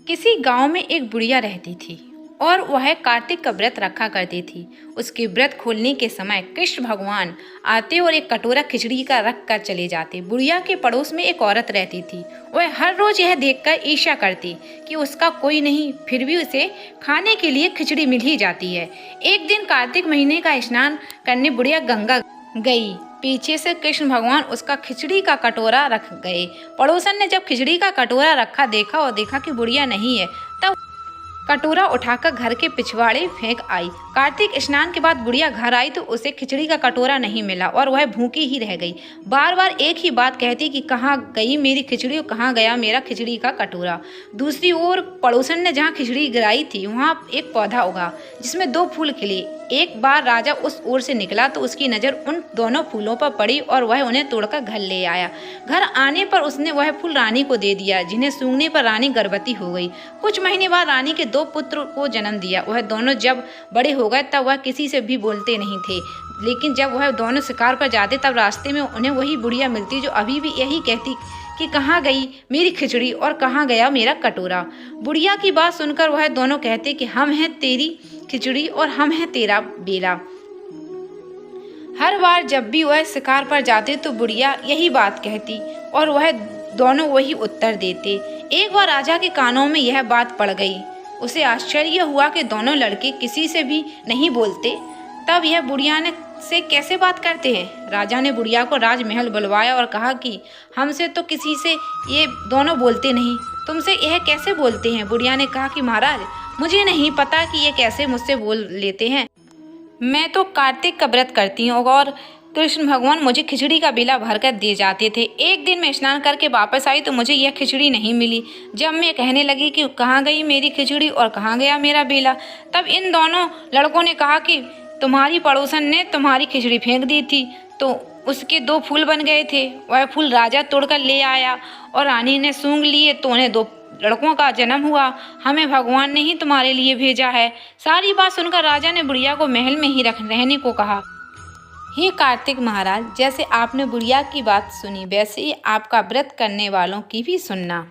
किसी गांव में एक बुढ़िया रहती थी और वह कार्तिक का व्रत रखा करती थी। उसके व्रत खोलने के समय कृष्ण भगवान आते और एक कटोरा खिचड़ी का रख कर चले जाते। बुढ़िया के पड़ोस में एक औरत रहती थी। वह हर रोज यह देखकर ईर्ष्या करती कि उसका कोई नहीं, फिर भी उसे खाने के लिए खिचड़ी मिल ही जाती है। एक दिन कार्तिक महीने का स्नान करने बुढ़िया गंगा गई। पीछे से कृष्ण भगवान उसका खिचड़ी का कटोरा रख गए। पड़ोसन ने जब खिचड़ी का कटोरा रखा देखा कि बुढ़िया नहीं है, तब कटोरा उठाकर घर के पिछवाड़े फेंक आई। कार्तिक स्नान के बाद बुढ़िया घर आई तो उसे खिचड़ी का कटोरा नहीं मिला और वह भूखी ही रह गई। बार बार एक ही बात कहती कि कहाँ गई मेरी खिचड़ी, कहाँ गया मेरा खिचड़ी का कटोरा। दूसरी ओर पड़ोसन ने जहाँ खिचड़ी गिराई थी वहाँ एक पौधा उगा जिसमें 2 फूल खिले। एक बार राजा उस ओर से निकला तो उसकी नज़र उन दोनों फूलों पर पड़ी और वह उन्हें तोड़कर घर ले आया। घर आने पर उसने वह फूल रानी को दे दिया, जिन्हें सूंघने पर रानी गर्भवती हो गई। कुछ महीने बाद रानी के 2 पुत्र को जन्म दिया। वह दोनों जब बड़े हो गए तब वह किसी से भी बोलते नहीं थे, लेकिन जब वह दोनों शिकार पर जाते तब रास्ते में उन्हें वही बुढ़िया मिलती जो अभी भी यही कहती कि कहाँ गई मेरी खिचड़ी और कहाँ गया मेरा कटोरा। बुढ़िया की बात सुनकर वह दोनों कहते कि हम हैं तेरी खिचड़ी और हम हैं तेरा बेला। हर बार जब भी वह शिकार पर जाते तो बुढ़िया यही बात कहती और वह दोनों वही उत्तर देते। एक बार राजा के कानों में यह बात पड़ गई। उसे आश्चर्य हुआ कि दोनों लड़के किसी से भी नहीं बोलते, तब यह बुढ़िया ने से कैसे बात करते हैं। राजा ने बुढ़िया को राजमहल बुलवाया और कहा कि हमसे तो किसी से ये दोनों बोलते नहीं, तुमसे यह कैसे बोलते हैं। बुढ़िया ने कहा कि महाराज, मुझे नहीं पता कि ये कैसे मुझसे बोल लेते हैं। मैं तो कार्तिक का व्रत करती हूँ और कृष्ण भगवान मुझे खिचड़ी का बेला भरकर दे जाते थे। एक दिन मैं स्नान करके वापस आई तो मुझे यह खिचड़ी नहीं मिली। जब मैं कहने लगी कि कहाँ गई मेरी खिचड़ी और कहाँ गया मेरा बेला, तब इन दोनों लड़कों ने कहा कि तुम्हारी पड़ोसन ने तुम्हारी खिचड़ी फेंक दी थी तो उसके 2 फूल बन गए थे। वह फूल राजा तोड़कर ले आया और रानी ने सूंघ लिए तो उन्हें 2 लड़कों का जन्म हुआ। हमें भगवान ने ही तुम्हारे लिए भेजा है। सारी बात सुनकर राजा ने बुढ़िया को महल में ही रहने को कहा। हे कार्तिक महाराज, जैसे आपने बुढ़िया की बात सुनी वैसे ही आपका व्रत करने वालों की भी सुनना।